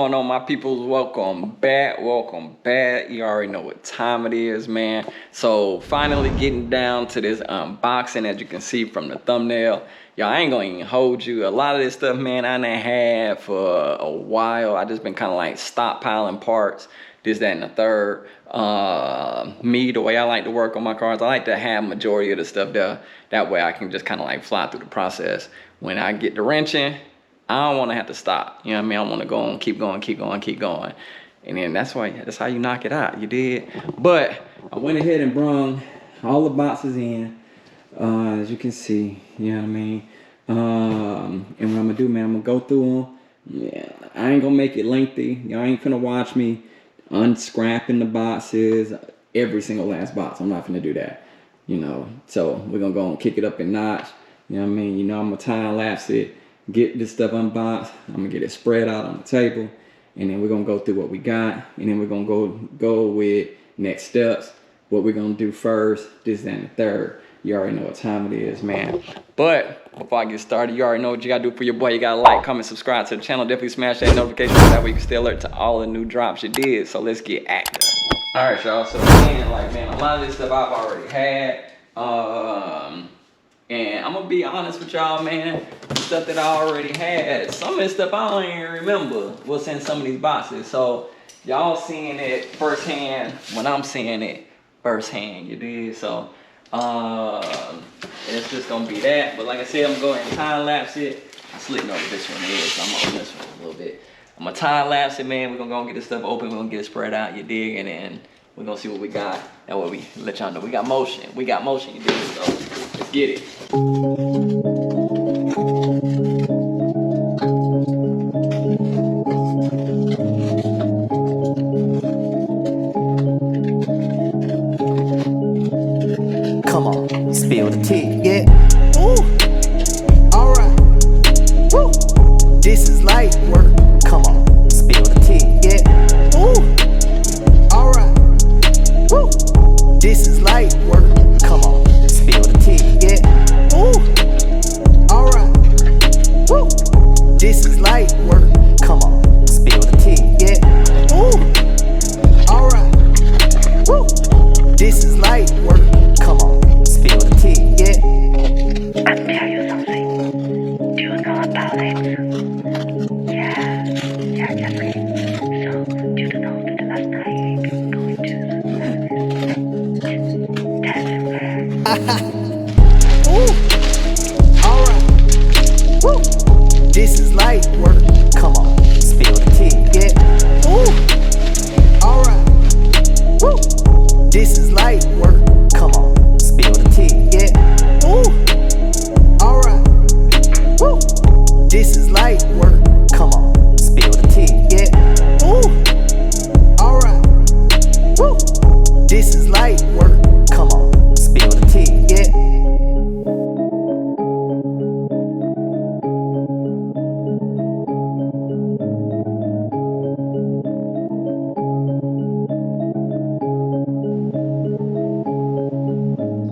going on, my peoples? Welcome back. You already know what time it is, man. So finally getting down to this unboxing, as you can see from the thumbnail. Y'all, I ain't gonna even hold you. A lot of this stuff, man, I done had for a while. I just been kind of like stockpiling parts, this, that, and the third. Me, the way I like to work on my cars, I like to have majority of the stuff there. That way I can just kind of like fly through the process. When I get the wrenching, I don't want to have to stop. You know what I mean? I want to go on, keep going. And then that's how you knock it out. You did. But I went ahead and brung all the boxes in, as you can see. You know what I mean? And what I'm gonna do, man, I'm gonna go through them. Yeah, I ain't gonna make it lengthy. Y'all ain't gonna watch me unscrapping the boxes, every single last box. I'm not gonna do that. You know, so we're gonna go and kick it up a notch. You know what I mean? You know, I'm gonna time lapse it. Get this stuff unboxed. I'm gonna get it spread out on the table, and then we're gonna go through what we got, and then we're gonna go with next steps, what we're gonna do first, this, that, and the third. You already know what time it is, man. But before I get started, you already know what you gotta do for your boy. You gotta like, comment, subscribe to the channel. Definitely smash that notification bell, that way you can stay alert to all the new drops you did. So let's get active. All right, y'all. So man, a lot of this stuff I've already had. And I'm gonna be honest with y'all, man. Stuff that I already had, some of this stuff I don't even remember what's in some of these boxes. So y'all seeing it firsthand when I'm seeing it firsthand, you did. So it's just gonna be that. But like I said, I'm gonna go ahead and time lapse it. I slick know what this one is, so I'm gonna open this one a little bit. I'm gonna time lapse it, man. We're gonna go and get this stuff open. We're gonna get it spread out, you dig, and then we're gonna see what we got. That way we let y'all know we got motion. We got motion, you dig. So let's get it. Come on, spill the tea, yeah. Ooh, alright. Woo, this is light work. Come on, spill the tea, yeah. Ooh, alright. Woo, this is light work. Come on, spill the tea, yeah. Ooh, alright. Woo, this is light work. Come on, spill the tea, yeah. Ooh, alright. Woo, this is light work. Come on, spill the tea, yeah. I'll tell you something. Do you know about it? Yeah, Jeffrey. So, do you know that last night you going to that's Ooh, alright. Woo, this is light work. Come on, spill the tea, yeah. Ooh, alright. Woo, this is light work. Come on, spill the tea, yeah. Ooh, alright. Woo, this is light work. Come on, spill the tea, yeah. Ooh, alright. Woo, this is light work. Come on, spill the tea, yeah.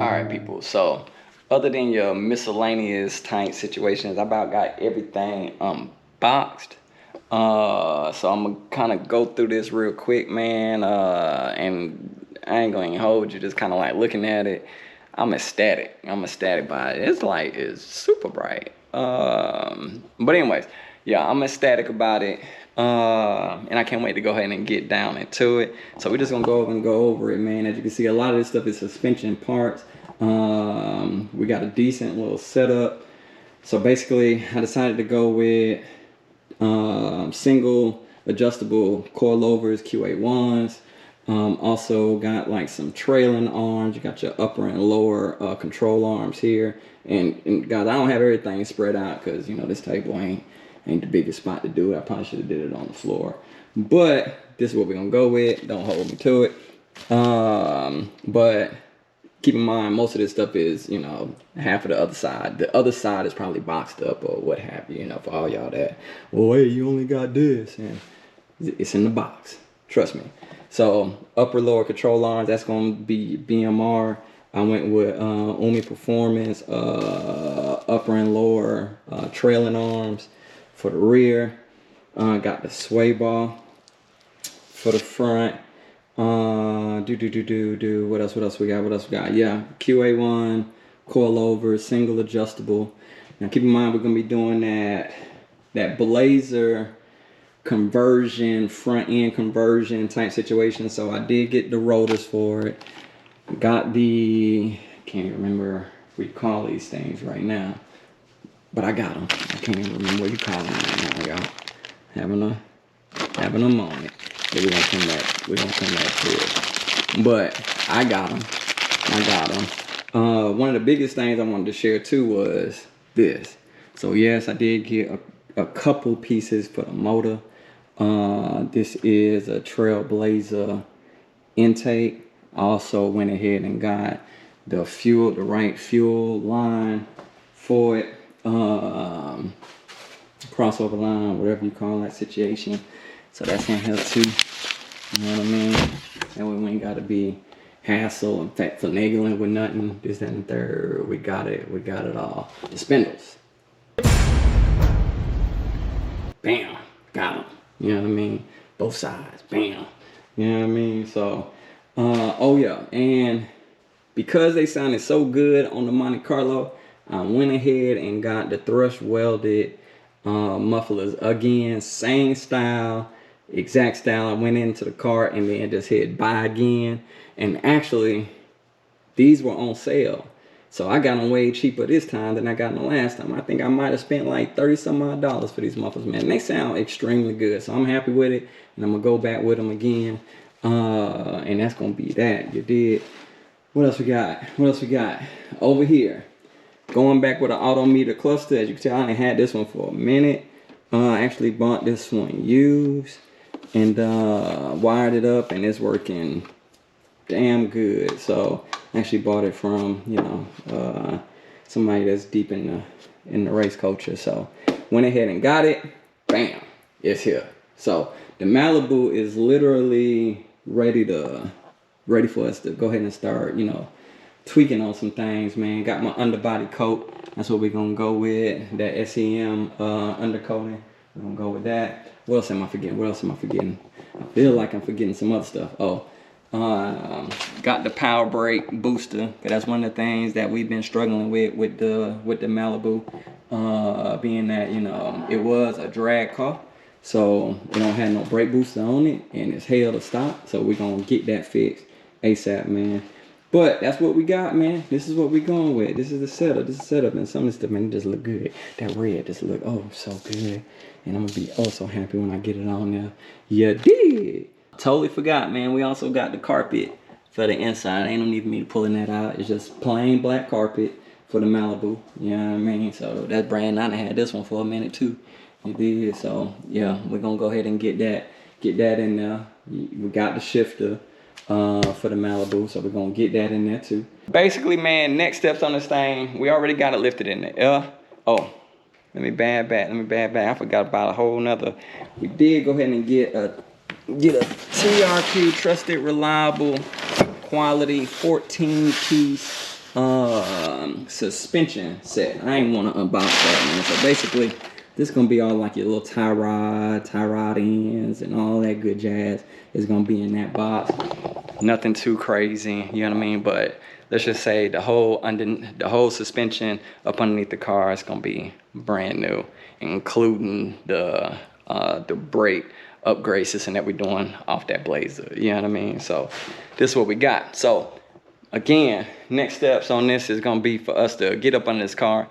Alright, people, so other than your miscellaneous type situations, I about got everything unboxed. So I'm gonna kind of go through this real quick, man, and I ain't gonna hold you, just kind of like looking at it. I'm ecstatic by it. It's super bright. But anyways, yeah, I'm ecstatic about it. And I can't wait to go ahead and get down into it. So we're just gonna go over it, man. As you can see, a lot of this stuff is suspension parts. We got a decent little setup. So basically, I decided to go with single adjustable coilovers, QA1s. Also got like some trailing arms. You got your upper and lower control arms here. And guys, I don't have everything spread out because, you know, this table ain't the biggest spot to do it. I probably should have did it on the floor. But this is what we're gonna go with. Don't hold me to it. But keep in mind, most of this stuff is, you know, half of the other side. The other side is probably boxed up or what have you, you know, for all y'all that, well, hey, you only got this. And it's in the box. Trust me. So upper lower control arms, that's gonna be BMR. I went with Umi Performance, upper and lower trailing arms for the rear. Got the sway bar for the front. What else we got? Yeah, QA1 coilover, single adjustable. Now keep in mind we're gonna be doing that Blazer conversion, front end conversion type situation. So I did get the rotors for it. Got the, can't remember what you call these things right now, but I got them. I can't even remember what you call them right now, y'all. Having a moment. But we're gonna come back to it. But I got them. One of the biggest things I wanted to share too was this. So yes, I did get a couple pieces for the motor. This is a Trailblazer intake. I also went ahead and got the right fuel line for it. Crossover line, whatever you call that situation. So that's gonna help too. You know what I mean? That way we ain't gotta be hassle and finagling with nothing. This, that, and third. We got it all. The spindles. Bam. Got them. You know what I mean? Both sides. Bam. You know what I mean? So, oh yeah. And because they sounded so good on the Monte Carlo, I went ahead and got the thrust welded mufflers again. Same style, exact style. I went into the car and then just hit buy again. And actually, these were on sale. So I got them way cheaper this time than I got them the last time. I think I might have spent like 30 some odd dollars for these mufflers, man. They sound extremely good. So I'm happy with it. And I'm going to go back with them again. And that's going to be that. You did. What else we got? Over here. Going back with an autometer cluster. As you can tell, I had this one for a minute. I actually bought this one used. And wired it up. And it's working damn good. So I actually bought it from, you know, somebody that's deep in the race culture. So went ahead and got it. Bam, it's here. So the Malibu is literally ready for us to go ahead and start, you know, tweaking on some things, man. Got my underbody coat. That's what we're gonna go with. That SEM undercoating. We're gonna go with that. What else am I forgetting? I feel like I'm forgetting some other stuff. Oh. Got the power brake booster. That's one of the things that we've been struggling with the Malibu, being that, you know, it was a drag car, so it don't have no brake booster on it, and it's hell to stop. So we're gonna get that fixed ASAP, man. But that's what we got, man. This is what we're going with. This is the setup. And some of this stuff, man, it just look good. That red just look so good, and I'm gonna be so happy when I get it on there. You did. Totally forgot, man. We also got the carpet for the inside. Ain't no need for me to pulling that out. It's just plain black carpet for the Malibu. You know what I mean? So that's brand new. I had this one for a minute too. You did. So yeah, we're gonna go ahead and get that in there. We got the shifter for the Malibu, so we're gonna get that in there too. Basically, man, next steps on this thing. We already got it lifted in the air. Oh, let me bad back. I forgot about a whole nother. We did go ahead and get a TRQ, trusted, reliable, quality 14-piece suspension set. I ain't want to unbox that, man. So basically, this is gonna be all like your little tie rod ends, and all that good jazz is gonna be in that box. Nothing too crazy, you know what I mean? But let's just say the whole suspension up underneath the car is gonna be brand new, including the brake upgrade system that we're doing off that Blazer, you know what I mean? So this is what we got. So again, next steps on this is gonna be for us to get up under this car.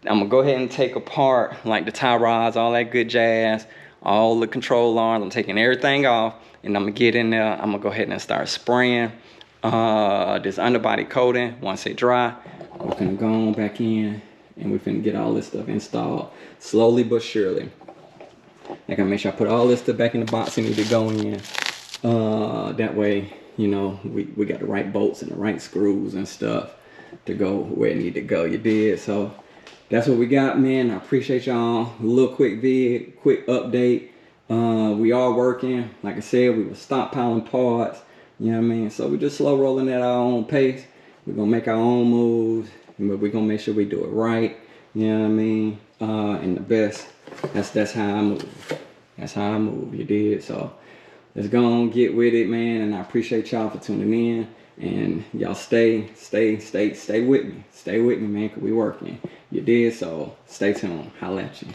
I'm gonna go ahead and take apart like the tie rods, all that good jazz, all the control arms. I'm taking everything off, and I'm gonna get in there. I'm gonna go ahead and start spraying this underbody coating. Once it dry, we're gonna go on back in, and we're gonna get all this stuff installed slowly but surely. I gotta make sure I put all this stuff back in the box and need to go in. That way, you know, we got the right bolts and the right screws and stuff to go where it need to go. You did. So that's what we got, man. I appreciate y'all. A little quick vid, quick update. We are working. Like I said, we were stockpiling parts. You know what I mean? So we just slow rolling at our own pace. We're gonna make our own moves, but we're gonna make sure we do it right. You know what I mean? And the best. That's how I move. That's how I move, you did. So let's go on, get with it, man. And I appreciate y'all for tuning in. And y'all stay with me. Stay with me, man, because we working. You did, so stay tuned. Holla at you.